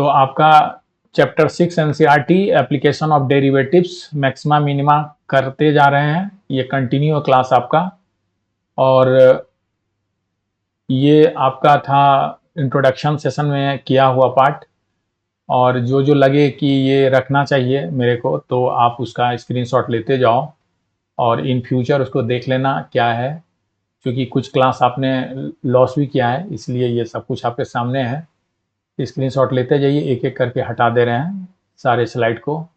तो आपका chapter 6 NCERT application of derivatives maxima minima करते जा रहे हैं। ये कंटिन्यू क्लास आपका, और ये आपका था इंट्रोडक्शन सेशन में किया हुआ पार्ट। और जो जो लगे कि ये रखना चाहिए मेरे को, तो आप उसका स्क्रीनशॉट लेते जाओ और इन फ्यूचर उसको देख लेना क्या है, क्योंकि कुछ क्लास आपने लॉस भी किया है, इसलिए ये सब कुछ आपके सामने है। स्क्रीनशॉट लेते जाइए, एक एक करके हटा दे रहे हैं सारे स्लाइड को।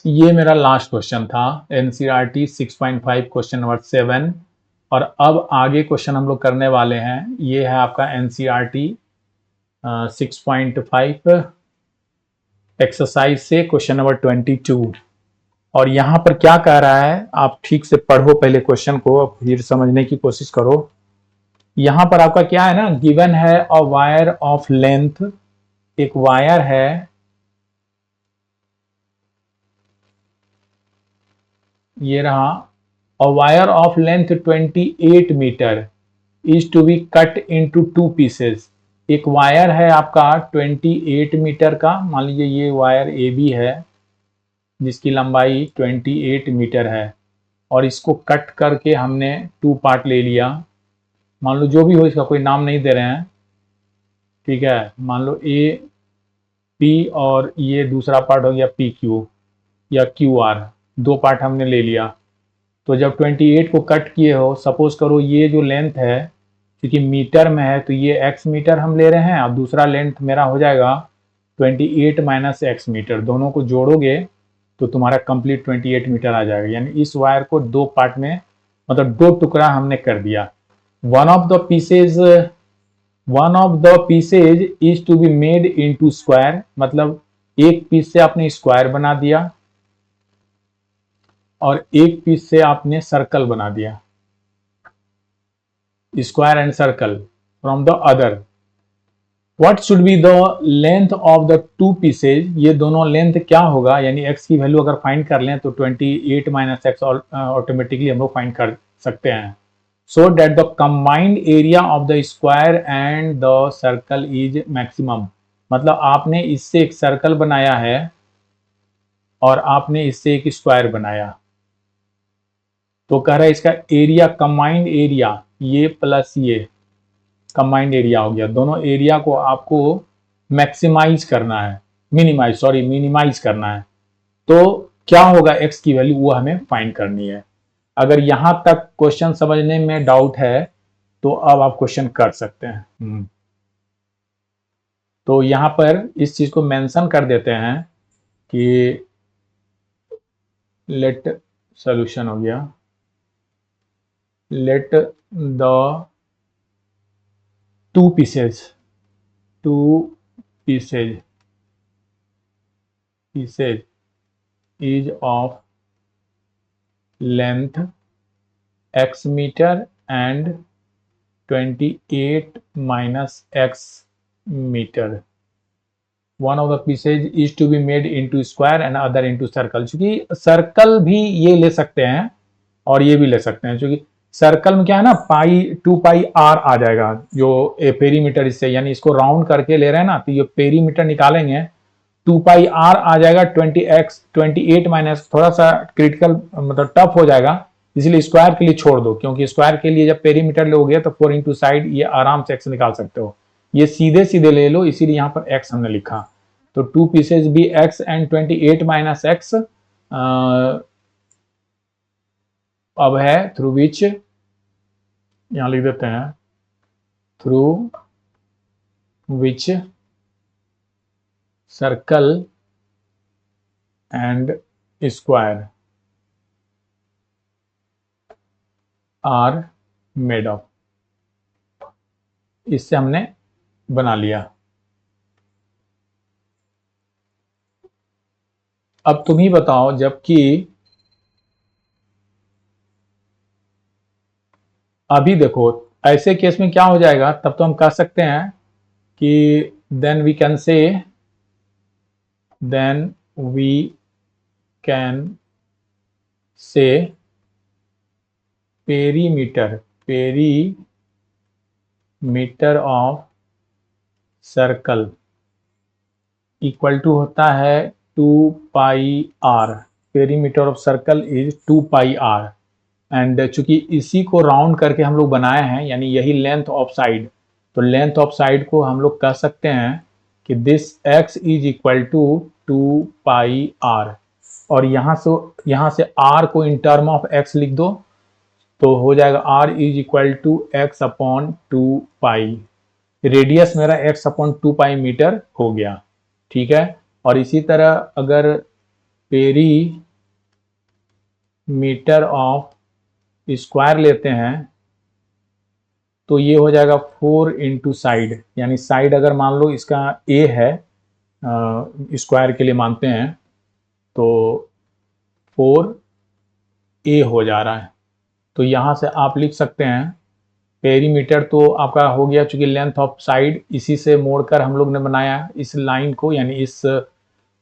ये मेरा लास्ट क्वेश्चन था एनसीईआरटी 6.5 क्वेश्चन नंबर 7। और अब आगे क्वेश्चन हम लोग करने वाले हैं। ये है आपका एनसीईआरटी 6.5 एक्सरसाइज से क्वेश्चन नंबर 22। और यहाँ पर क्या कह रहा है, आप ठीक से पढ़ो पहले क्वेश्चन को, फिर समझने की कोशिश करो। यहाँ पर आपका क्या है ना, गिवन है अ वायर ऑफ लेंथ, एक वायर है, ये रहा, a wire of length 28 metre is to be cut into 2 pieces. एक वायर है आपका 28 मीटर का, मान लीजिए ये वायर ए बी है जिसकी लंबाई 28 मीटर है, और इसको कट करके हमने 2 पार्ट ले लिया। मान लो जो भी हो, इसका कोई नाम नहीं दे रहे हैं, ठीक है। मान लो ए पी और ये दूसरा पार्ट हो गया पी क्यू या क्यू आर, 2 पार्ट हमने ले लिया। तो जब 28 को कट किए हो, सपोज करो ये जो लेंथ है, क्योंकि मीटर में है तो ये x मीटर हम ले रहे हैं, और दूसरा लेंथ मेरा हो जाएगा 28 माइनस x मीटर। दोनों को जोड़ोगे तो तुम्हारा कंप्लीट 28 मीटर आ जाएगा। यानी इस वायर को 2 पार्ट में, मतलब 2 टुकड़ा हमने कर दिया। One of the pieces is to be made into square, मतलब एक पीस से आपने स्क्वायर बना दिया और एक पीस से आपने सर्कल बना दिया, square and circle from the other. What should be the length of the 2 pieces, ये दोनों लेंथ क्या होगा, यानी x की वैल्यू अगर फाइंड कर लें तो 28 माइनस एक्स ऑटोमेटिकली हम लोग फाइंड कर सकते हैं। So that the combined area of the square and the circle is maximum, मतलब आपने इससे एक सर्कल बनाया है और आपने इससे एक स्क्वायर बनाया, तो कह रहा है इसका एरिया, कंबाइंड एरिया, ये प्लस ये कंबाइंड एरिया हो गया। दोनों एरिया को आपको मैक्सिमाइज करना है, मिनिमाइज करना है। तो क्या होगा x की वैल्यू, वो हमें फाइंड करनी है। अगर यहां तक क्वेश्चन समझने में डाउट है तो अब आप क्वेश्चन कर सकते हैं। तो यहां पर इस चीज को मेंशन कर देते हैं कि लेट, सॉल्यूशन हो गया, let the two pieces is of length x meter and 28 minus x meter. One of the pieces is to be made into square and other into circle। क्योंकि सर्कल भी ये ले सकते हैं और ये भी ले सकते हैं, क्योंकि सर्कल में क्या है ना, पाई 2 पाई आर आ जाएगा जो पेरीमीटर, इससे यानी इसको राउंड करके ले रहे हैं ना, तो ये पेरीमीटर निकालेंगे 2 पाई आर आ जाएगा 28 माइनस, थोड़ा सा क्रिटिकल मतलब टफ हो जाएगा, इसलिए स्क्वायर के लिए छोड़ दो, क्योंकि स्क्वायर के लिए जब पेरीमीटर लोगे तो 4 इंटू साइड ये आराम से एक्स निकाल सकते हो, ये सीधे सीधे ले लो, इसीलिए यहाँ पर एक्स हमने लिखा। तो 2 pieces be X and 28 minus X अब है थ्रू विच, यहां लिख देते हैं, through which circle and square are made of, इससे हमने बना लिया। अब तुम ही बताओ, जबकि अभी देखो ऐसे केस में क्या हो जाएगा, तब तो हम कह सकते हैं कि then we can say perimeter of circle equal to होता है 2πr। Perimeter of circle is 2πr। And चूंकि इसी को राउंड करके हम लोग बनाए हैं, यानी यही लेंथ ऑफ साइड, तो लेंथ ऑफ साइड को हम लोग कह सकते हैं कि this x is equal to 2πr। और यहाँ से r को इन टर्म ऑफ x लिख दो, तो हो जाएगा r is equal to x upon 2π। Radius मेरा x अपॉन 2π मीटर हो गया, ठीक है। और इसी तरह अगर पेरीमीटर ऑफ स्क्वायर लेते हैं तो ये हो जाएगा 4 इंटू साइड, यानी साइड अगर मान लो इसका a है, स्क्वायर के लिए मानते हैं, तो 4a हो जा रहा है। तो यहाँ से आप लिख सकते हैं पेरीमीटर तो आपका हो गया, चूंकि लेंथ ऑफ साइड इसी से मोड़कर हम लोग ने बनाया इस लाइन को, यानी इस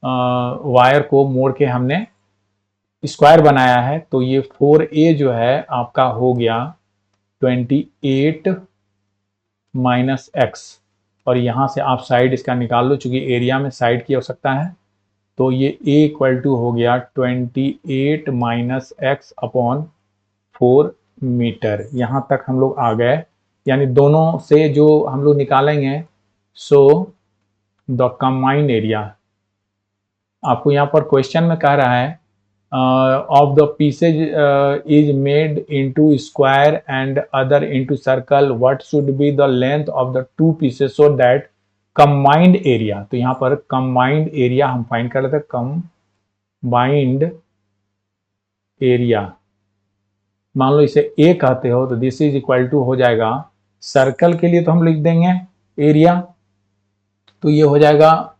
वायर को मोड़ के हमने स्क्वायर बनाया है। तो ये 4a जो है आपका हो गया 28 माइनस एक्स। और यहाँ से आप साइड इसका निकाल लो, चूंकि एरिया में साइड की आवश्यकता है। तो ये a इक्वल टू हो गया 28 माइनस एक्स अपॉन 4 मीटर। यहाँ तक हम लोग आ गए, यानी दोनों से जो हम लोग निकालेंगे, सो द कंबाइंड एरिया। आपको यहाँ पर क्वेश्चन में कह रहा है of the pieces is made into square and other into circle, what should be the length of the two pieces so that combined area। तो यहाँ पर combined area हम फाइंड कर लेते हैं। combined area मान लो इसे A कहते हो, तो दिस इज इक्वल टू हो जाएगा, सर्कल के लिए तो हम लिख देंगे एरिया, तो ये हो जाएगा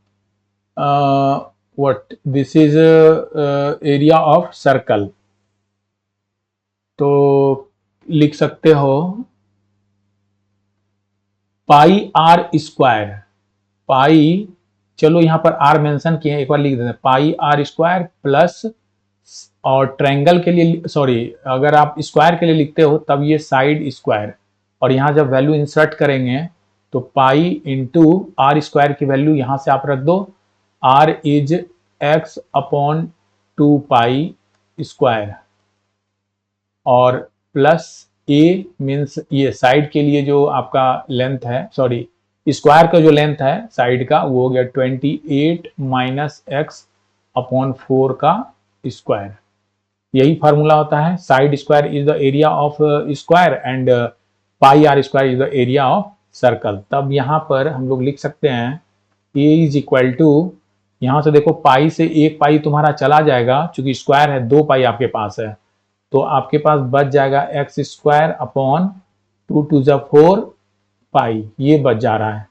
what this is area of circle। तो लिख सकते हो पाई आर स्क्वायर। पाई, चलो यहाँ पर आर मेंशन किए हैं, एक बार लिख देते हैं, पाई आर स्क्वायर प्लस, और ट्रायंगल के लिए सॉरी, अगर आप स्क्वायर के लिए लिखते हो तब ये साइड स्क्वायर, और यहाँ जब वैल्यू इंसर्ट करेंगे तो पाई इंटू आर स्क्वायर की वैल्यू यहाँ से आप रख दो, r is x upon 2π square, और प्लस a मीन्स ये साइड के लिए जो आपका लेंथ है, सॉरी स्क्वायर का जो लेंथ है साइड का, वो हो गया 28 माइनस एक्स अपॉन 4 का स्क्वायर। यही फार्मूला होता है, side square is the area of square and pi R square is the area of circle. तब यहाँ पर हम लोग लिख सकते हैं a इज इक्वल टू, यहाँ से देखो पाई से एक पाई तुम्हारा चला जाएगा, चूंकि स्क्वायर है 2 पाई आपके पास है, तो आपके पास बच जाएगा एक्स स्क्वायर अपॉन 2 टू ज 4 पाई, ये बच जा रहा है।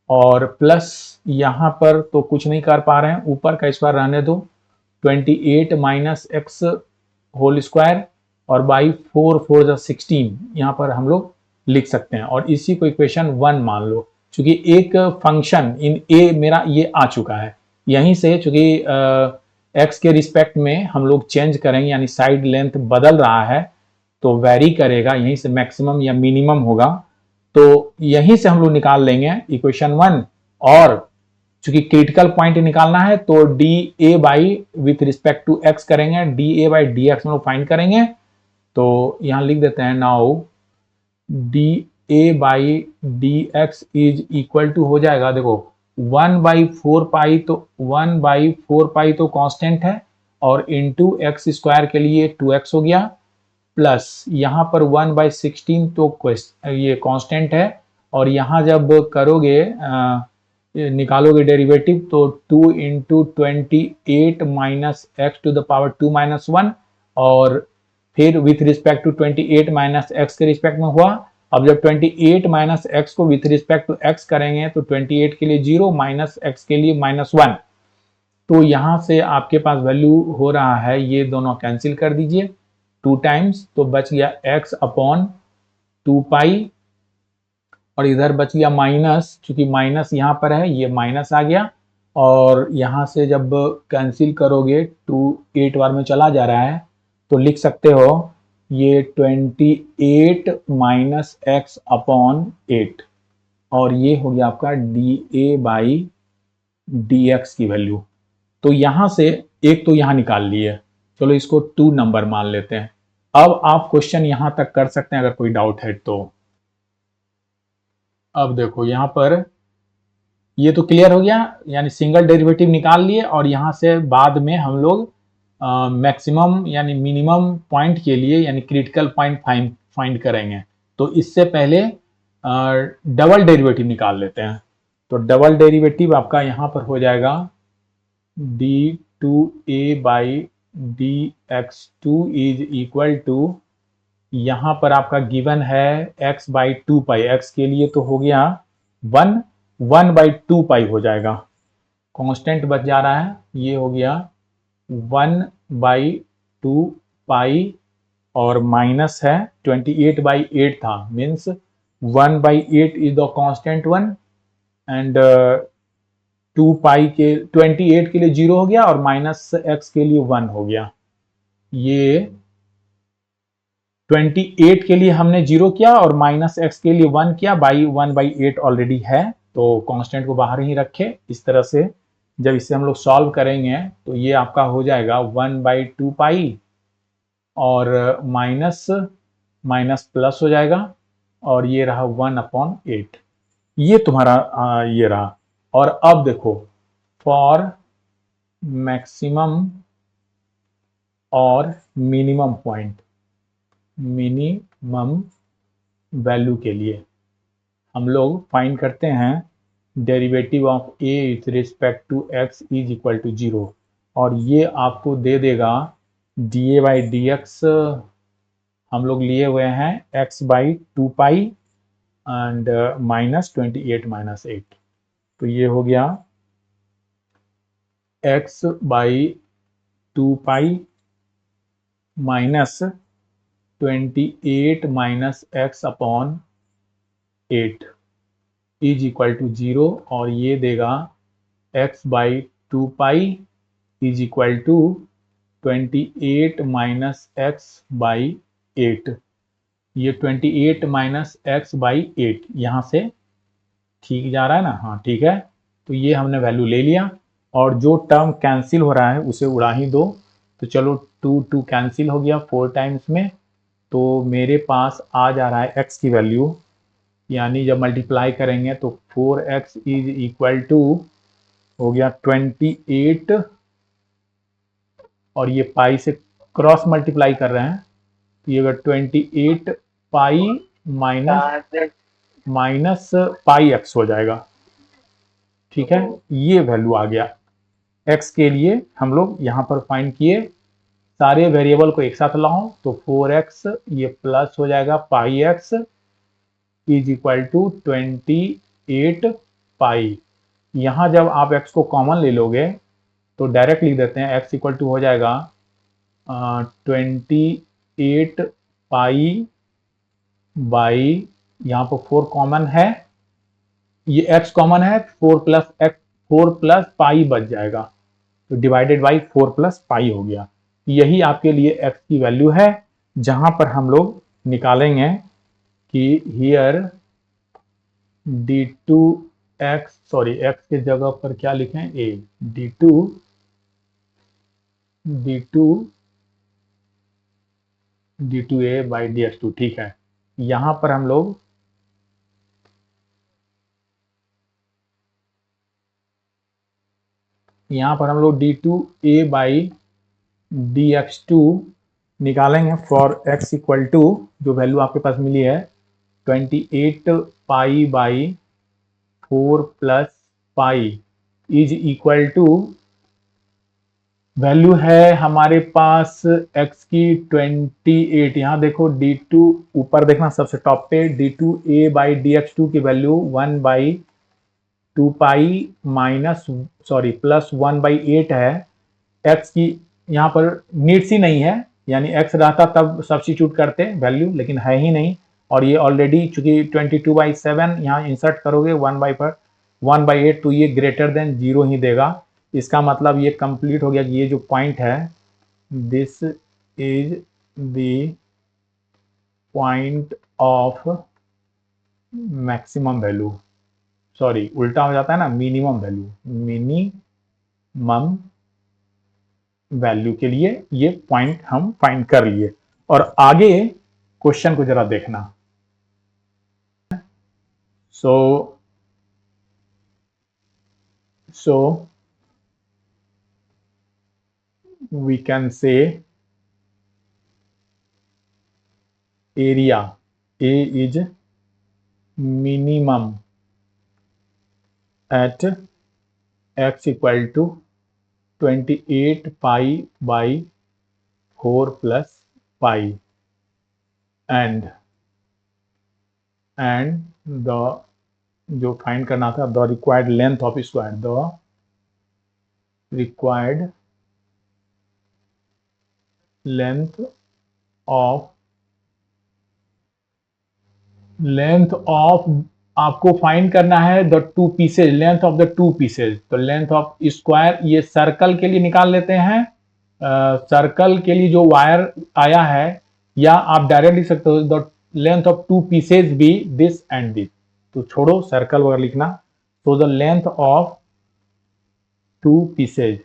और प्लस यहाँ पर तो कुछ नहीं कर पा रहे हैं, ऊपर का स्क्वायर रहने दो, 28 माइनस एक्स होल स्क्वायर, और बाई 4 4 16 यहाँ पर हम लोग लिख सकते हैं। और इसी को इक्वेशन 1 मान लो, चूंकि एक फंक्शन इन ए मेरा ये आ चुका है, यहीं से चूंकि एक्स के रिस्पेक्ट में हम लोग चेंज करेंगे, यानी साइड लेंथ बदल रहा है तो वेरी करेगा, यहीं से मैक्सिमम या मिनिमम होगा, तो यहीं से हम लोग निकाल लेंगे इक्वेशन 1। और चूंकि क्रिटिकल पॉइंट निकालना है तो D A by with respect to X करेंगे, D A by D X हम लोग फाइंड करेंगे। तो यहां लिख देते हैं, now D A by D x is equal to हो जाएगा, देखो 1/4 पाई, तो 1/4 पाई तो कांस्टेंट है, और इंटू एक्स स्क्वायर के लिए 2x हो गया, प्लस यहाँ पर 1/16 तो ये कांस्टेंट है, और यहाँ जब करोगे निकालोगे डेरिवेटिव तो 2 into 28 minus X to the power 2 minus 1, और फिर with respect to 28 minus X के रिस्पेक्ट में हुआ। अब जब 28 माइनस एक्स को विथ रिस्पेक्ट टू एक्स करेंगे तो 28 के लिए 0, माइनस एक्स के लिए -1, तो यहां से आपके पास वैल्यू हो रहा है, ये दोनों कैंसिल कर दीजिए 2 टाइम्स, तो बच गया x अपॉन 2 पाई, और इधर बच गया माइनस, चूंकि माइनस यहाँ पर है ये माइनस आ गया, और यहाँ से जब कैंसिल करोगे 2 8 बार में चला जा रहा है तो लिख सकते हो ये 28 माइनस एक्स अपॉन 8, और ये हो गया आपका D A by D x की वैल्यू। तो यहां से एक तो यहां निकाल लिए, चलो इसको 2 नंबर मान लेते हैं। अब आप क्वेश्चन यहां तक कर सकते हैं अगर कोई डाउट है तो। अब देखो यहां पर ये तो क्लियर हो गया, यानी सिंगल डेरिवेटिव निकाल लिए, और यहां से बाद में हम लोग मैक्सिमम यानी मिनिमम पॉइंट के लिए यानी क्रिटिकल पॉइंट फाइंड करेंगे। तो इससे पहले डबल डेरिवेटिव निकाल लेते हैं। तो डबल डेरिवेटिव आपका यहां पर हो जाएगा D two A by D X two is equal to, यहां पर आपका गिवन है x बाई 2 पाई, x के लिए तो हो गया 1 बाई 2 पाई हो जाएगा, कांस्टेंट बच जा रहा है, ये हो गया 1 बाई 2 पाई, और माइनस है 28 बाई 8 था, means 1 by 8 is the constant one, and 2 पाई के 28 के लिए 0 हो गया, और माइनस x के लिए 1 हो गया। ये 28 के लिए हमने 0 किया और माइनस एक्स के लिए 1 किया, बाई 1 बाई 8 ऑलरेडी है, तो कांस्टेंट को बाहर ही रखे। इस तरह से जब इसे हम लोग सॉल्व करेंगे तो ये आपका हो जाएगा 1 बाई 2 पाई, और माइनस माइनस प्लस हो जाएगा, और ये रहा 1 अपॉन 8, ये तुम्हारा ये रहा। और अब देखो फॉर मैक्सिमम और मिनिमम पॉइंट, मिनिमम वैल्यू के लिए हम लोग फाइंड करते हैं derivative of A with respect to X is equal to 0, और ये आपको दे देगा D A by D X, हम लोग लिए हुए हैं X by 2 pi and minus 28 minus 8, तो ये हो गया X by 2 pi minus 28 minus X upon 8 is equal to 0, और ये देगा x by 2 pi is equal to 28 minus X by 8, ये 28 माइनस एक्स बाई 8 यहाँ से ठीक जा रहा है ना, हाँ ठीक है। तो ये हमने वैल्यू ले लिया, और जो टर्म कैंसिल हो रहा है उसे उड़ा ही दो, तो चलो 2 कैंसिल हो गया 4 टाइम्स में, तो मेरे पास आ जा रहा है x की वैल्यू, यानी जब मल्टीप्लाई करेंगे तो 4x इज इक्वल टू हो गया 28, और ये पाई से क्रॉस मल्टीप्लाई कर रहे हैं, तो ये अगर 28 पाई माइनस पाई x हो जाएगा, ठीक है। ये वैल्यू आ गया x के लिए, हम लोग यहाँ पर फाइंड किए, सारे वेरिएबल को एक साथ लाओ तो 4x ये प्लस हो जाएगा पाई x इज इक्वल टू 28 पाई। यहाँ जब आप x को कॉमन ले लोगे तो डायरेक्ट लिख देते हैं, x इक्वल टू हो जाएगा 28 पाई बाई, यहाँ पर 4 कॉमन है, ये x कॉमन है, 4 प्लस पाई बच जाएगा, तो डिवाइडेड बाई 4 प्लस पाई हो गया। यही आपके लिए x की वैल्यू है, जहां पर हम लोग निकालेंगे कि हियर d2x, सॉरी x के जगह पर क्या लिखें, a, d2a बाई dx2, ठीक है। यहां पर हम लोग d2a बाई dx2 निकालेंगे फॉर x इक्वल टू, जो वैल्यू आपके पास मिली है 28 pi by 4 plus pi is equal to, value है हमारे पास x की 28, यहाँ देखो d2 ऊपर देखना सबसे टॉप पे, d2a बाई dx2 की value 1 by 2 pi minus sorry plus 1 by 8 है, x की यहाँ पर नीड्स ही नहीं है, यानी x रहता तब सब्स्टिट्यूट करते वैल्यू, लेकिन है ही नहीं, और ये ऑलरेडी चूंकि 22/7 यहाँ इंसर्ट करोगे 1/8 तो ये ग्रेटर देन 0 ही देगा। इसका मतलब ये कंप्लीट हो गया कि ये जो पॉइंट है this is the point of maximum value, sorry उल्टा हो जाता है ना, मिनिमम वैल्यू के लिए ये पॉइंट हम फाइंड कर लिए। और आगे क्वेश्चन को जरा देखना। so we can say area A is minimum at x equal to 28 pi by 4 plus pi and the जो फाइंड करना था the required length of square, the required length of आपको फाइंड करना है the two pieces, length of the two pieces. तो length of square ये circle के लिए निकाल लेते हैं। सर्कल के लिए जो वायर आया है, या आप डायरेक्ट लिख सकते हो the length of two pieces be this and this, तो छोड़ो सर्कल वगैरह लिखना। तो the length of two pieces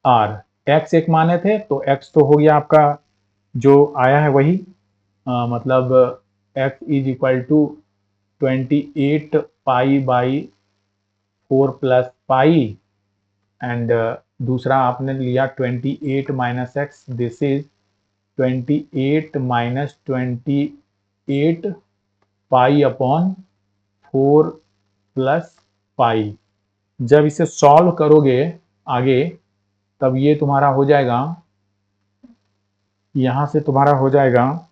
are, X एक माने थे तो एक्स तो हो गया आपका जो आया है वही, मतलब x is equal to 28 pi by 4 plus pi and दूसरा आपने लिया 28 minus x, this is 28 minus 28 pi upon 4 plus pi. जब इसे सॉल्व करोगे आगे तब ये तुम्हारा हो जाएगा, यहां से तुम्हारा हो जाएगा,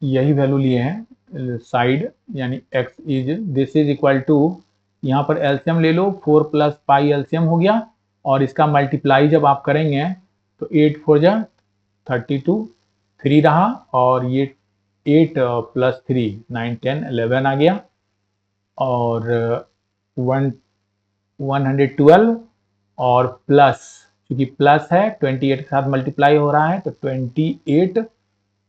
यही वैल्यू लिए हैं साइड, यानी x is this is equal to, यहाँ पर एलसीएम ले लो, 4 प्लस पाई एलसीएम हो गया और इसका मल्टीप्लाई जब आप करेंगे तो 8 4 जा 32, 3 रहा और ये 8 प्लस 3 9 10 11 आ गया और 112 और प्लस, क्योंकि प्लस है 28 के साथ मल्टीप्लाई हो रहा है तो 28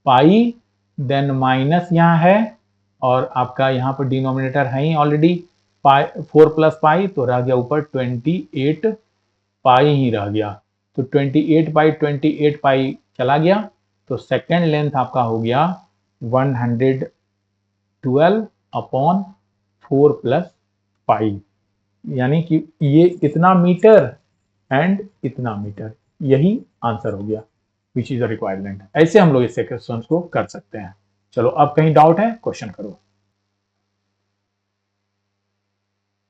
पाई, देन माइनस यहाँ है और आपका यहाँ पर डिनोमिनेटर है ही ऑलरेडी पाई, 4 प्लस पाई तो रह गया ऊपर 28 पाई ही रह गया। तो 28 बाई 28 पाई चला गया तो सेकेंड लेंथ आपका हो गया 112 अपॉन 4 प्लस पाई, यानी कि ये इतना मीटर एंड इतना मीटर, यही आंसर हो गया which is the required length. ऐसे हम लोग इससे क्वेश्चन को कर सकते हैं। चलो अब कहीं डाउट है क्वेश्चन करो।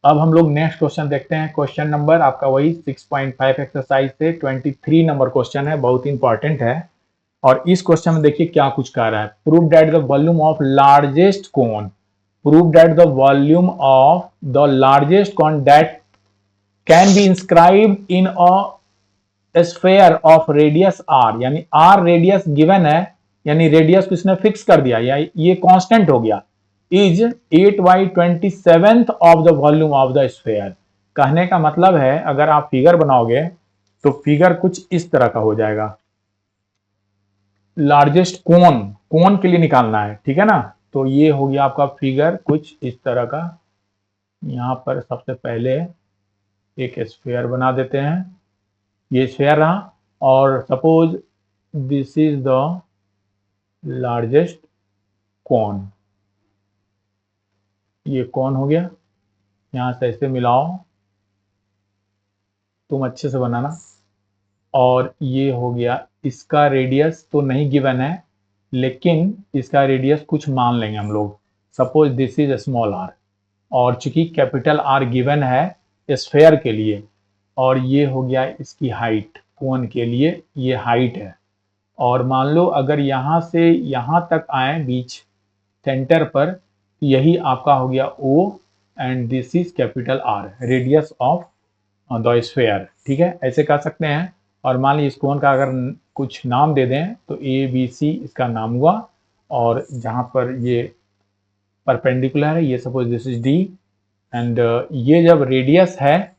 अब हम लोग नेक्स्ट क्वेश्चन देखते हैं। क्वेश्चन नंबर आपका वही 6.5 एक्सरसाइज से 23 नंबर क्वेश्चन है, बहुत इंपॉर्टेंट है। और इस क्वेश्चन में देखिए क्या कुछ कह रहा है, prove that the volume of largest cone, prove that the volume of the largest cone that can be inscribed in a sphere of radius r, यानी r रेडियस गिवन है, यानी रेडियस को इसने फिक्स कर दिया या ये कांस्टेंट हो गया, is 8/27 of the volume of the sphere. कहने का मतलब है अगर आप फिगर बनाओगे तो फिगर कुछ इस तरह का हो जाएगा। लार्जेस्ट कोन, कोन के लिए निकालना है, ठीक है ना। तो ये हो गया आपका फिगर कुछ इस तरह का। यहां पर सबसे पहले एक स्फेयर बना देते हैं, ये स्फेयर रहा और suppose this is the largest cone, ये कोन हो गया। यहां से ऐसे मिलाओ, तुम अच्छे से बनाना। और ये हो गया, इसका रेडियस तो नहीं गिवन है लेकिन इसका रेडियस कुछ मान लेंगे हम लोग, suppose this is small R, और चूंकि कैपिटल आर गिवन है स्फेयर के लिए, और ये हो गया इसकी हाइट, कोन के लिए ये हाइट है। और मान लो अगर यहाँ से यहाँ तक आए बीच सेंटर पर, यही आपका हो गया O and this is capital R, radius of the sphere, ठीक है, ऐसे कर सकते हैं। और मान लीजिए इस कोण का अगर कुछ नाम दे दें तो ए बी सी इसका नाम हुआ, और जहां पर ये परपेंडिकुलर है ये suppose this is D, and ये जब रेडियस है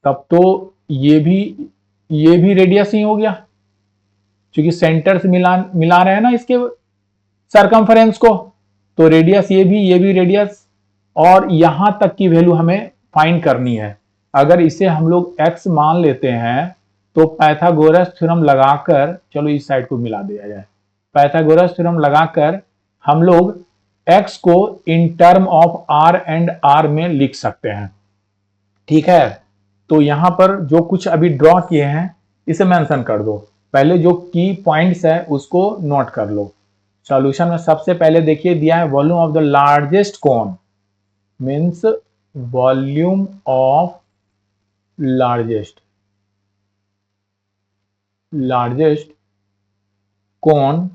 तब तो ये भी रेडियस ही हो गया, क्योंकि सेंटर से मिला रहे हैं ना इसके सरकमफेरेंस को, तो रेडियस ये भी रेडियस, और यहां तक की वैल्यू हमें फाइंड करनी है। अगर इसे हम लोग x मान लेते हैं तो पाइथागोरस थ्योरम लगाकर, चलो इस साइड को मिला दिया जाए, पाइथागोरस थ्योरम लगाकर हम लोग x को in term of r and r में लिख सकते हैं। ठीक है, तो यहां पर जो कुछ अभी ड्रॉ किए हैं इसे मेंशन कर दो, पहले जो की पॉइंट्स है उसको नोट कर लो। सॉल्यूशन में सबसे पहले देखिए दिया है volume of the largest cone, means volume of largest cone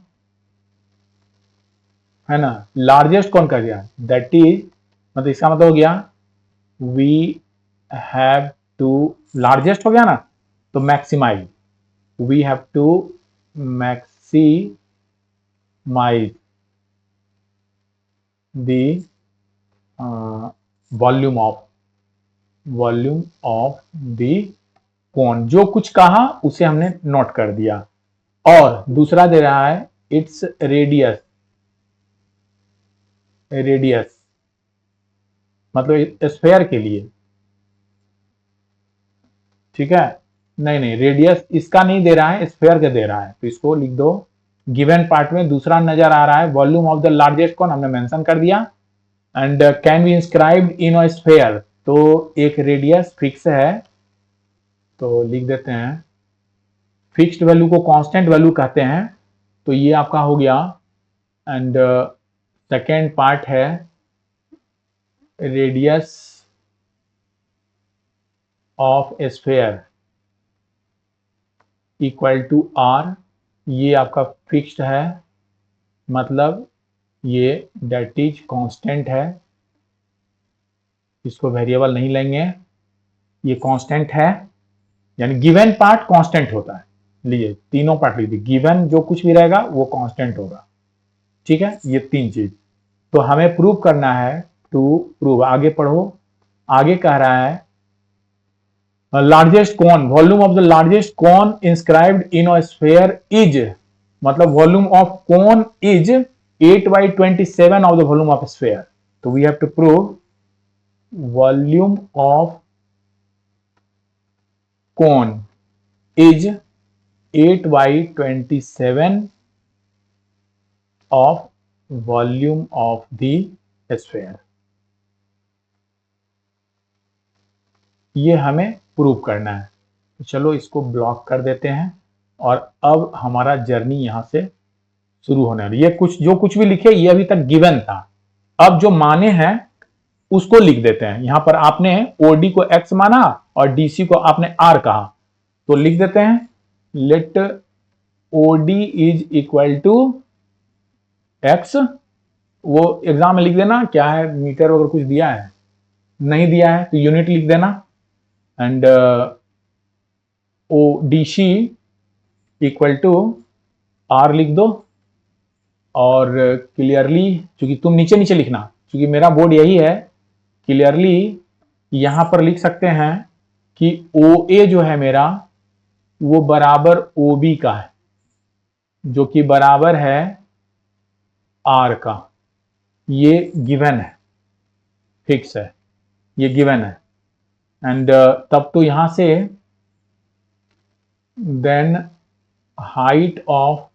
है ना, लार्जेस्ट कोन का गया, दैट इज मतलब इसका मतलब हो गया वी हैव टू, लार्जेस्ट हो गया ना तो maximise, we have to maximise the volume of the cone. जो कुछ कहा उसे हमने नोट कर दिया। और दूसरा दे रहा है इट्स रेडियस मतलब स्फेयर के लिए, ठीक है, नहीं रेडियस इसका नहीं दे रहा है, स्फेयर का दे रहा है, तो इसको लिख दो। गिवन पार्ट में दूसरा नजर आ रहा है volume of the largest cone, हमने मेंशन कर दिया, and can be inscribed in a sphere, तो एक रेडियस फिक्स है तो लिख देते हैं, फिक्स्ड वैल्यू को कांस्टेंट वैल्यू कहते हैं, तो ये आपका हो गया। एंड सेकेंड पार्ट है radius of sphere equal to R, ये आपका फिक्स्ड है, मतलब ये दैट इज कांस्टेंट है, इसको वेरिएबल नहीं लेंगे, ये कांस्टेंट है, यानी गिवन पार्ट कांस्टेंट होता है। लीजिए तीनों पार्ट लिख दीजिए, गिवन जो कुछ भी रहेगा वो कांस्टेंट होगा, ठीक है, ये तीन चीज। तो हमें प्रूव करना है, टू प्रूव, आगे पढ़ो, आगे कह रहा है largest cone, volume of the largest cone inscribed in a sphere is, मतलब volume of cone is 8/27 of the volume of sphere, तो we have to prove volume of cone is 8/27 of volume of the sphere, ये हमें prove करना है। तो चलो इसको block कर देते हैं, और अब हमारा जर्नी यहां से शुरू होने वाली। ये कुछ जो कुछ भी लिखे ये अभी तक गिवन था, अब जो माने हैं उसको लिख देते हैं। यहां पर आपने ओडी को एक्स माना और डीसी को आपने आर कहा, तो लिख देते हैं let OD is equal to x, वो एग्जाम में लिख देना क्या है, मीटर वगैरह कुछ दिया है, नहीं दिया है तो यूनिट लिख देना, and O D C equal to R लिख दो, और क्लियरली चूंकि तुम नीचे नीचे लिखना, क्योंकि मेरा बोर्ड यही है, क्लियरली यहां पर लिख सकते हैं कि ओ ए जो है मेरा वो बराबर ओ बी का है, जो कि बराबर है आर का, ये गिवन है, फिक्स है, ये गिवन है। एंड तब तो यहां से देन हाइट ऑफ,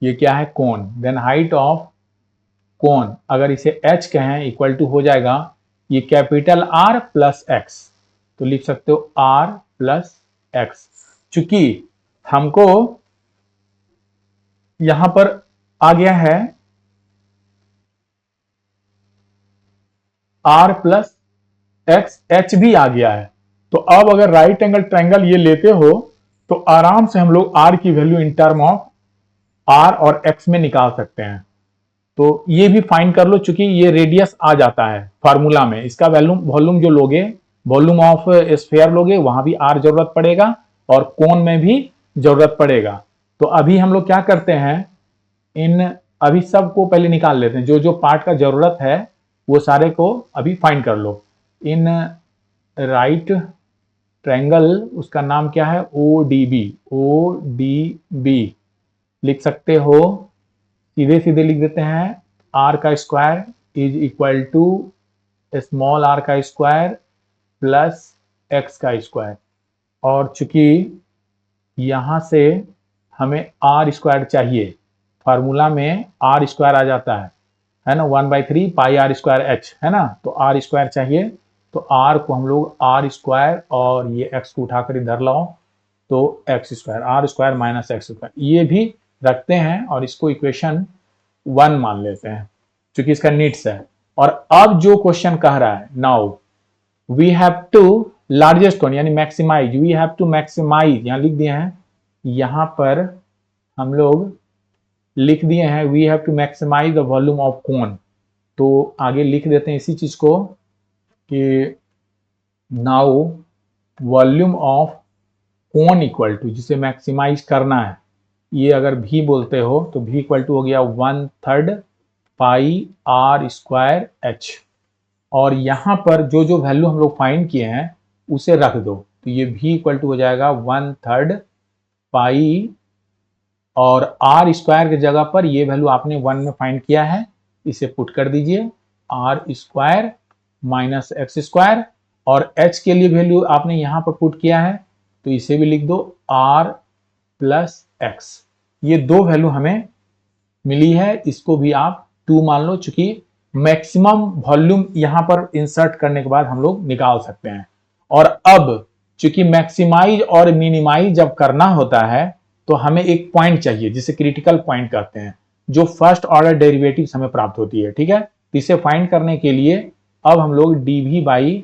ये क्या है कोन, देन हाइट ऑफ कोन अगर इसे h कहें इक्वल टू हो जाएगा ये कैपिटल R प्लस एक्स, तो लिख सकते हो R प्लस एक्स। चूंकि हमको यहां पर आ गया है R प्लस एक्स, एच भी आ गया है, तो अब अगर राइट एंगल ट्रायंगल ये लेते हो तो आराम से हम लोग R की value in term of R और X में निकाल सकते हैं। तो ये भी फाइंड कर लो, चूंकि ये रेडियस आ जाता है फार्मूला में, इसका वॉल्यूम जो लोगे, वॉल्यूम ऑफ स्फीयर लोगे, वहां भी R जरूरत पड़ेगा, और कोण में भी जरूरत पड़ेगा। तो अभी हम लोग क्या करते हैं, इन अभी सबको पहले निकाल लेते हैं, जो जो पार्ट का जरूरत है वो सारे को अभी फाइंड कर लो। इन राइट ट्रायंगल, उसका नाम क्या है, O D B, O D B लिख सकते हो, सीधे सीधे लिख देते हैं। आर का square is equal to small R का स्क्वायर प्लस एक्स का स्क्वायर। और चूंकि यहां से हमें आर स्क्वायर चाहिए, फार्मूला में आर स्क्वायर आ जाता है ना, 1/3 पाई आर स्क्वायर एच, है ना। तो आर स्क्वायर चाहिए, तो आर को हम लोग आर स्क्वायर और ये एक्स को उठाकर इधर लाओ, तो x square, R square minus x square ये भी रखते हैं और इसको इक्वेशन 1 मान लेते हैं क्योंकि इसका नीड्स है। और अब जो क्वेश्चन कह रहा है, now we have to largest one यानी maximize, we have to maximize, यहां लिख दिए हैं, यहां पर हम लोग लिख दिए हैं we have to maximise the volume of cone. तो आगे लिख देते हैं इसी चीज को कि now volume of cone equal to, जिसे मैक्सिमाइज करना है, ये अगर भी बोलते हो तो भी इक्वल टू हो गया 1/3 पाई आर स्क्वायर एच। और यहां पर जो जो वैल्यू हम लोग फाइंड किए हैं उसे रख दो, तो ये भी इक्वल टू हो जाएगा 1/3 पाई, और आर स्क्वायर की जगह पर ये वैल्यू आपने 1 में फाइंड किया है, इसे पुट कर दीजिए, R square minus x square, और एच के लिए वैल्यू आपने यहां पर पुट किया है, तो इसे भी लिख दो आर प्लस एक्स। ये दो वैल्यू हमें मिली है, इसको भी आप 2 मान लो, चूंकि मैक्सिमम वॉल्यूम यहां पर इंसर्ट करने के बाद हम लोग निकाल सकते हैं। और अब चूंकि मैक्सिमाइज और मिनिमाइज जब करना होता है तो हमें एक पॉइंट चाहिए जिसे क्रिटिकल पॉइंट कहते हैं, जो फर्स्ट ऑर्डर डेरिवेटिव हमें प्राप्त होती है, ठीक है। तो इसे फाइंड करने के लिए अब हम लोग डीवी बाई,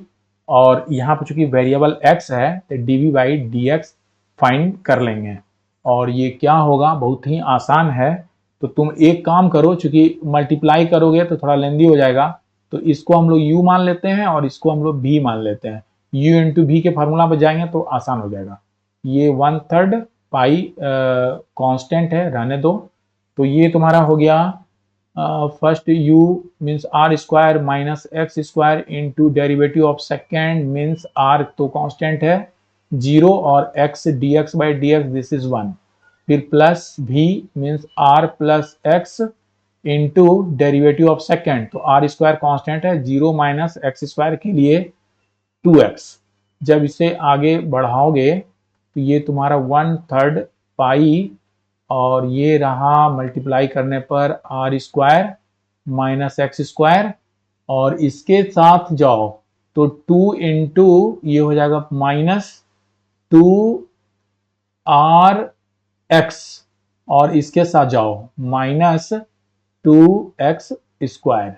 और यहां पर चूंकि वेरिएबल एक्स है तो DV by D x find कर लेंगे। और ये क्या होगा, बहुत ही आसान है। तो तुम एक काम करो, चूंकि मल्टीप्लाई करोगे तो थोड़ा लेंदी हो जाएगा, तो इसको हम लोग u मान लेते हैं और इसको हम लोग v मान लेते हैं। u इंटू v के फार्मूला पर जाएंगे तो आसान हो जाएगा। ये 1/3 पाई कांस्टेंट है, रहने दो। तो ये तुम्हारा हो गया first u means R square minus x square into derivative of second means r तो कांस्टेंट है 0 और x dx by D x this is 1, फिर plus v means r plus x into derivative of second, तो R square constant है 0 minus x square के लिए 2x। जब इसे आगे बढ़ाओगे तो ये तुम्हारा 1/3 पाई, और ये रहा मल्टीप्लाई करने पर R square minus x square, और इसके साथ जाओ तो 2 इंटू ये हो जाएगा माइनस 2r एक्स, और इसके साथ जाओ माइनस 2x स्क्वायर,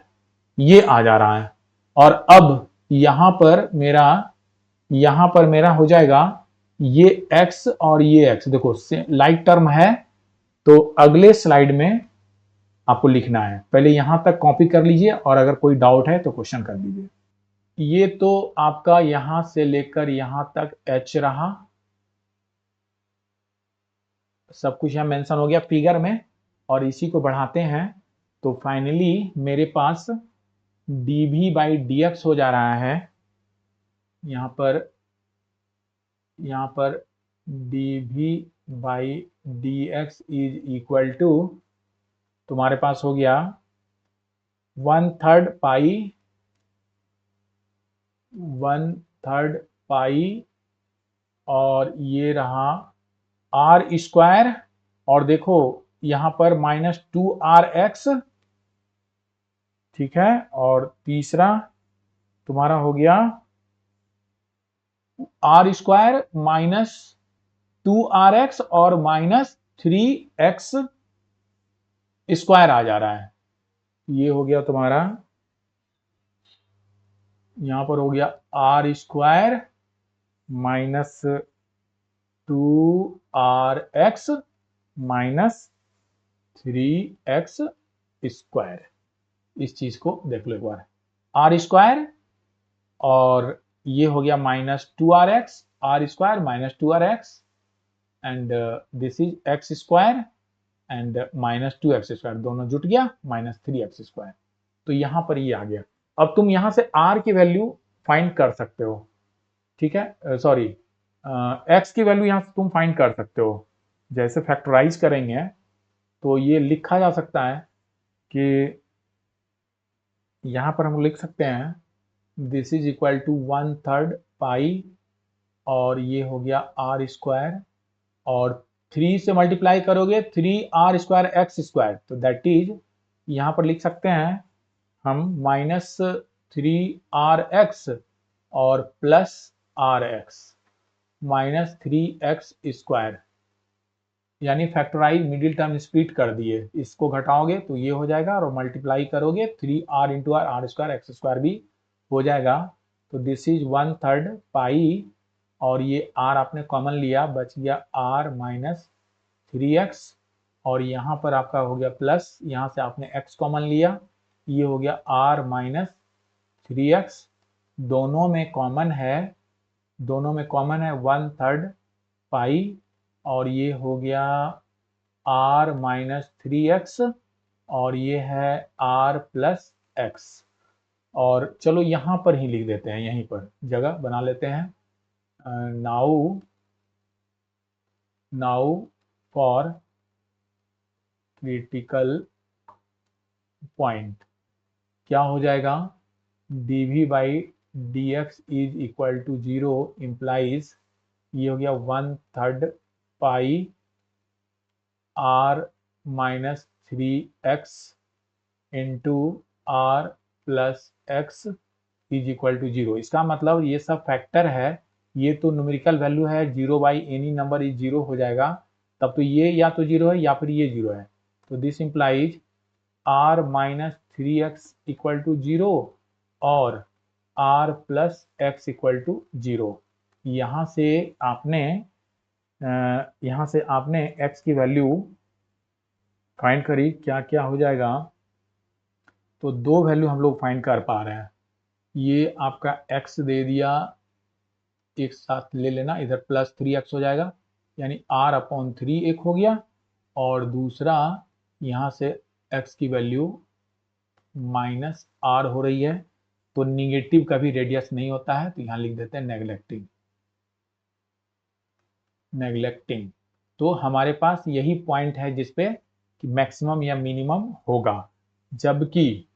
ये आ जा रहा है। और अब यहां पर मेरा हो जाएगा ये x और ये x, देखो लाइक टर्म है, तो अगले स्लाइड में आपको लिखना है, पहले यहां तक कॉपी कर लीजिए और अगर कोई डाउट है तो क्वेश्चन कर दीजिए। ये तो आपका यहां से लेकर यहां तक h रहा, सब कुछ यहां मेंशन हो गया फिगर में, और इसी को बढ़ाते हैं तो फाइनली मेरे पास dv बाई डी एक्स हो जा रहा है, यहाँ पर dv by D x is equal to तुम्हारे पास हो गया 1/3 पाई, और ये रहा आर स्क्वायर, और देखो यहां पर माइनस 2rx, ठीक है। और तीसरा तुम्हारा हो गया आर स्क्वायर माइनस 2rx और माइनस 3x स्क्वायर आ जा रहा है, ये हो गया तुम्हारा, यहां पर हो गया R square minus 2rx minus 3x square. इस चीज को देख लो एक बार, आर स्क्वायर और ये हो गया minus 2rx, R square minus 2rx, and this is x square and minus 2x², दोनों जुट गया माइनस 3x²। तो यहां पर ये आ गया। अब तुम यहां से r की वैल्यू फाइंड कर सकते हो, ठीक है, सॉरी x की वैल्यू यहां से तुम फाइंड कर सकते हो। जैसे फैक्टराइज करेंगे तो ये लिखा जा सकता है कि यहां पर हम लिख सकते हैं दिस इज इक्वल टू 1/3 पाई, और ये हो गया r², और 3 से मल्टीप्लाई करोगे 3r² x², तो दैट इज यहां पर लिख सकते हैं हम -3rx और प्लस rx -3x², यानी फैक्टराइज मिडिल टर्म स्प्लिट कर दिए। इसको घटाओगे तो ये हो जाएगा और मल्टीप्लाई करोगे 3r इंटू r² x² भी हो जाएगा। तो दिस इज 1/3 पाई, और ये r आपने कॉमन लिया, बच गया r -3x, और यहाँ पर आपका हो गया प्लस, यहाँ से आपने x कॉमन लिया, ये हो गया r -3x, दोनों में कॉमन है 1/3 पाई, और ये हो गया r -3x, और ये है r प्लस x। और चलो यहाँ पर ही लिख देते हैं, यहीं पर जगह बना लेते हैं। नाउ फॉर क्रिटिकल पॉइंट क्या हो जाएगा, dv by dx is equal to 0 implies, ये हो गया 1/3 pi r -3x into r plus x is equal to 0। इसका मतलब ये सब फैक्टर है, ये तो न्यूमेरिकल वैल्यू है, 0 बाई एनी नंबर इज 0 हो जाएगा, तब तो ये या तो 0 है या फिर ये 0 है। तो this implies r -3x equal to 0 और r plus x equal to 0। यहाँ से आपने x की वैल्यू फाइंड करी, क्या क्या हो जाएगा, तो दो वैल्यू हम लोग फाइंड कर पा रहे हैं। ये आपका x दे दिया, एक साथ ले लेना, इधर प्लस 3x हो जाएगा, यानी r/3 एक हो गया, और दूसरा यहाँ से x की वैल्यू माइनस r हो रही है, तो निगेटिव का भी रेडियस नहीं होता है, तो यहाँ लिख देते हैं नेग्लेक्टिंग। तो हमारे पास यही पॉइंट है जिसपे कि मैक्सिमम या मिनिमम होगा, जबकि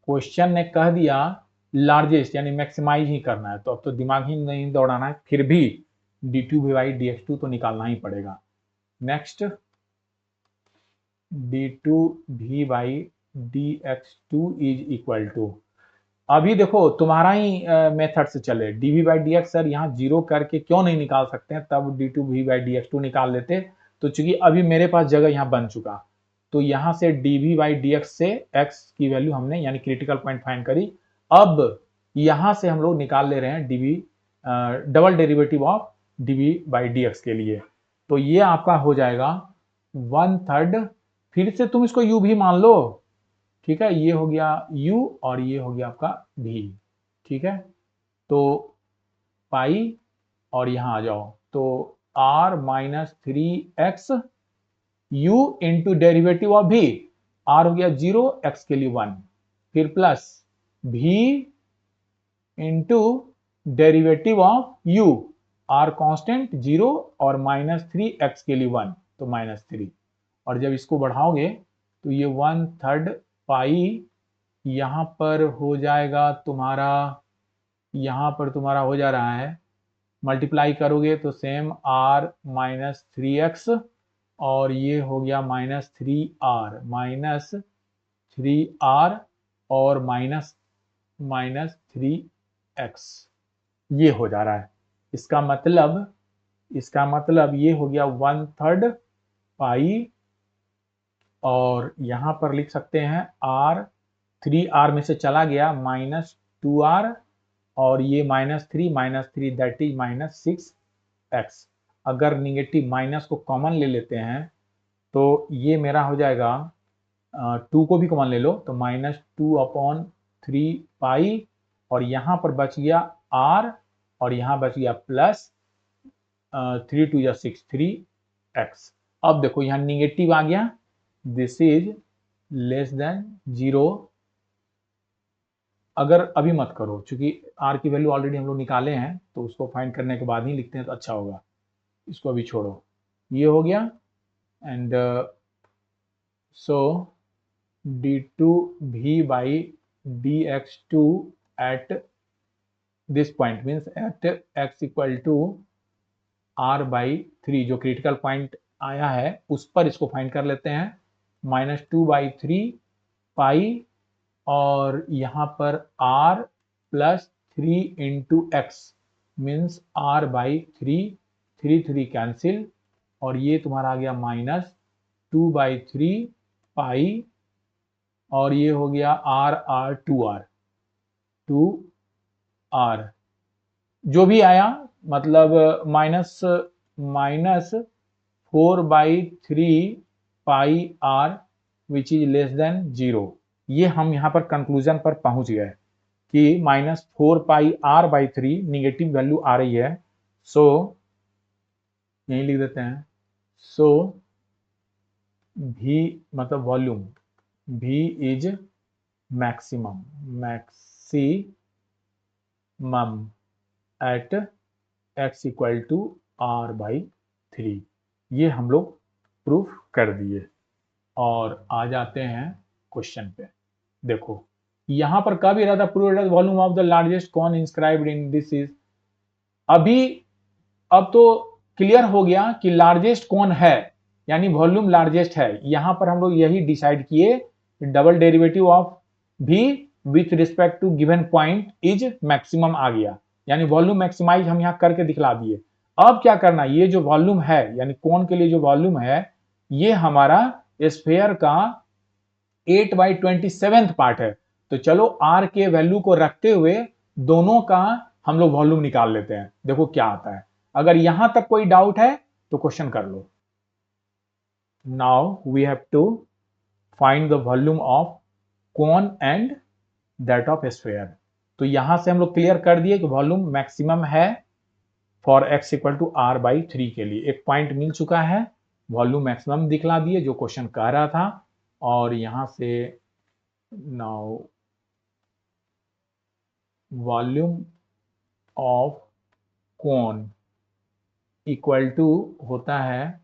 क्वेश्चन ने कह दिया लार्जेस्ट यानी मैक्सिमाइज ही करना है, तो अब तो दिमाग ही नहीं दौड़ाना है, फिर भी d2v/dx2 तो निकालना ही पड़ेगा। Next d2v/dx2 is equal to, अभी देखो तुम्हारा ही मेथड से चले, dv/dx सर यहाँ जीरो करके क्यों नहीं निकाल सकते हैं, तब d2v/dx2 निकाल लेते। तो चूंकि अभी मेरे पास जगह यहाँ बन चुका, तो यहाँ से dv/dx से x की वैल्यू हमने यानी क्रिटिकल पॉइंट फाइंड करी। अब यहाँ से हम लोग निकाल ले रहे हैं डबल डेरिवेटिव ऑफ dv/dx के लिए, तो ये आपका हो जाएगा 1/3, फिर से तुम इसको u भी मान लो, ठीक है, ये हो गया u और ये हो गया आपका v, ठीक है, तो पाई और यहां आ जाओ, तो r -3x u into derivative of v, r हो गया 0, x के लिए 1, फिर plus v into derivative of u, r constant 0 और -3x के लिए 1, तो -3, और जब इसको बढ़ाओगे तो ये 1/3 पाई यहाँ पर हो जाएगा तुम्हारा, यहाँ पर तुम्हारा हो जा रहा है, मल्टीप्लाई करोगे तो सेम r -3x, और ये हो गया -3r और -3x, ये हो जा रहा है। इसका मतलब ये हो गया 1/3 पाई, और यहाँ पर लिख सकते हैं r, 3r में से चला गया -2r, और ये -3 दैट इज -6x। अगर निगेटिव माइनस को कॉमन ले लेते हैं तो ये मेरा हो जाएगा, 2 को भी कॉमन ले लो तो -2/3 पाई, और यहाँ पर बच गया r, और यहाँ बच गया प्लस 3 2 6 3, x। अब देखो यहाँ निगेटिव आ गया, दिस इज लेस देन 0। अगर अभी मत करो, क्योंकि r की वैल्यू ऑलरेडी हम लोग निकाले हैं, तो उसको फाइंड करने के बाद ही लिखते हैं तो अच्छा होगा। इसको अभी छोड़ो, ये हो गया। And so d2 v by dx2 at this point means at x equal to r by 3, जो क्रिटिकल पॉइंट आया है उस पर इसको फाइंड कर लेते हैं। -2/3 पाई और यहाँ पर r plus 3 into x means r by 3, 3 cancel, और ये तुम्हारा आ गया -2/3 पाई, और ये हो गया r 2r जो भी आया, मतलब -4/3 पाई r which is less than 0। ये हम यहाँ पर कंक्लूजन पर पहुंच गए कि -4πr/3 निगेटिव वैल्यू आ रही है। सो यही लिख देते हैं। सो v मतलब volume, v is maximum at x equal to r/3। ये हम लोग प्रूफ कर दिए। और आ जाते हैं क्वेश्चन पे। देखो यहां पर कब ही रहा था, prove volume of the largest cone inscribed in this is. अभी अब तो क्लियर हो गया कि लार्जेस्ट कौन है, यानी वॉल्यूम लार्जेस्ट है। यहां पर हम लोग यही डिसाइड किए, double derivative of v with respect to given point is maximum आ गया, यानी वॉल्यूम मैक्सिमाइज हम यहां करके दिखला दिए। अब क्या करना, ये जो वॉल्यूम है यानी कौन के लिए जो वॉल्यूम है, ये हमारा स्फीयर का 8/27 पार्ट है। तो चलो r के वैल्यू को रखते हुए दोनों का हम लोग वॉल्यूम निकाल लेते हैं, देखो क्या आता है। अगर यहां तक कोई डाउट है तो क्वेश्चन कर लो। Now we have to find the volume of cone and that of sphere. तो यहां से हम लोग क्लियर कर दिए कि वॉल्यूम मैक्सिमम है for x equal to r/3 के लिए। एक पॉइंट मिल चुका है, वॉल्यूम मैक्सिमम दिखला दिए जो क्वेश्चन कह रहा था। और यहां से now volume of cone equal to होता है,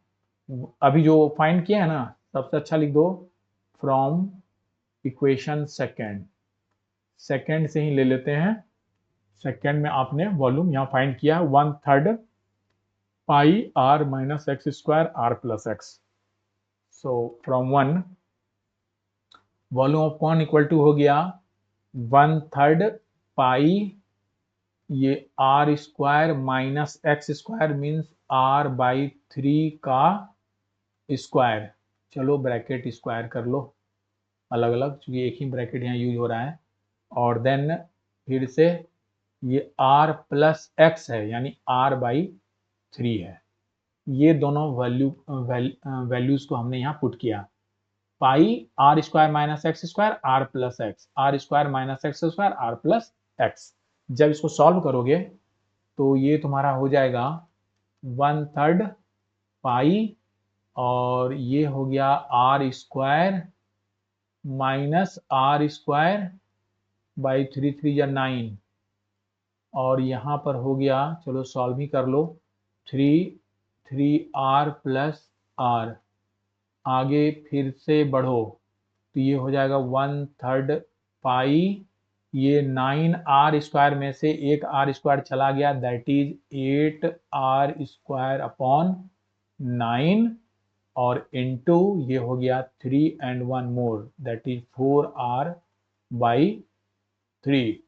अभी जो फाइंड किया है ना, सबसे अच्छा लिख दो फ्रॉम इक्वेशन सेकेंड से ही ले लेते हैं। सेकेंड में आपने वॉल्यूम यहां फाइंड किया 1/3 pi r minus x square r plus x. So from 1 volume of कौन इक्वल टू हो गया 1/3 पाई, ये r square minus x square means r/3 का स्क्वायर। चलो ब्रैकेट स्क्वायर कर लो अलग अलग, क्योंकि एक ही ब्रैकेट यहाँ यूज हो रहा है। और देन फिर से ये r प्लस एक्स है, यानी r/3 है। ये दोनों वैल्यूज को हमने यहाँ पुट किया। पाई r square minus x square r plus x, r square minus x square r plus x. जब इसको सॉल्व करोगे तो ये तुम्हारा हो जाएगा 1/3 पाई, और ये हो गया r square minus r square by 3 या 9, और यहाँ पर हो गया, चलो सॉल्व ही कर लो, 3r प्लस r। आगे फिर से बढ़ो तो ये हो जाएगा 1/3 पाई, ये 9r स्क्वायर में से एक r स्क्वायर चला गया, that is 8r square upon 9, और इनटू ये हो गया 3 and 1 more, that is 4r/3।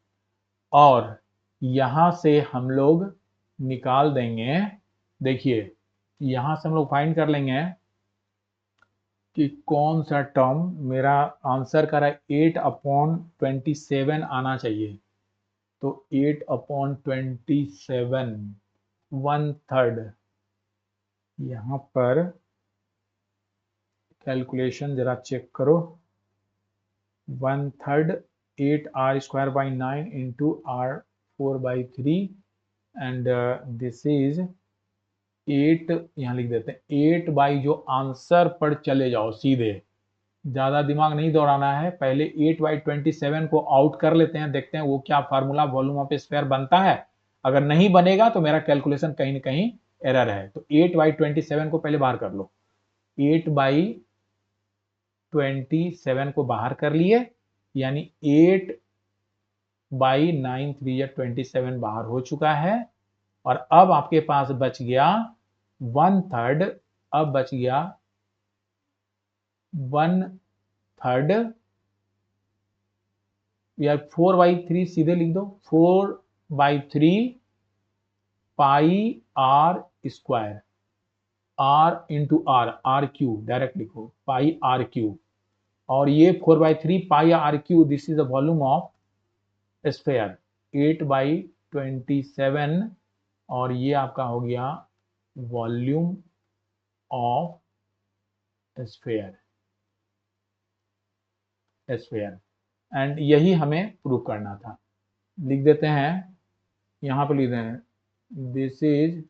और यहां से हम लोग निकाल देंगे, देखिए यहां से हम लोग फाइंड कर लेंगे कि कौन सा टर्म मेरा आंसर का रहा है 8/27 आना चाहिए। तो 8/27 1/3, यहां पर कैलकुलेशन जरा चेक करो, 1/3 8r square by 9 into r 4/3 and this is 8 यहाँ लिख देते हैं 8 बाई जो आंसर पर चले जाओ सीधे, ज़्यादा दिमाग नहीं दौड़ाना है। पहले 8/27 को आउट कर लेते हैं, देखते हैं वो क्या फार्मूला वॉल्यूम ऑफ स्फीयर बनता है। अगर नहीं बनेगा तो मेरा कैलकुलेशन कहीं ना कहीं एरर है। तो 8/27 को पहले बाहर कर लो। 8/27 को बाहर कर लिए, यानी 8/9 3 या 27 बाहर हो चुका है। और अब आपके पास बच गया 1/3, अब बच गया 1/3 या 4/3 सीधे लिख दो, 4/3 pi R square, R into R cube direct लिखो, पाई आर क्यूब। और ये 4/3 pi R cube, this is the volume of sphere 8/27, और ये आपका हो गया वॉल्यूम ऑफ स्फीयर एंड यही हमें प्रूव करना था। लिख देते हैं, यहां पर लिख देते हैं this is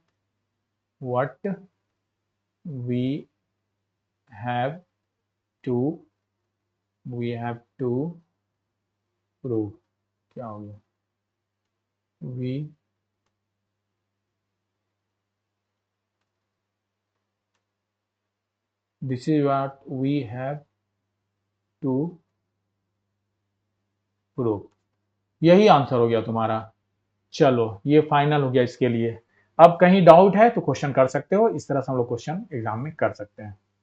what we have to prove. क्या हो गया, this is what we have to prove. यही आंसर हो गया तुम्हारा। चलो ये फाइनल हो गया इसके लिए। अब कहीं डाउट है तो क्वेश्चन कर सकते हो, इस तरह से हम लोग क्वेश्चन एग्जाम में कर सकते हैं।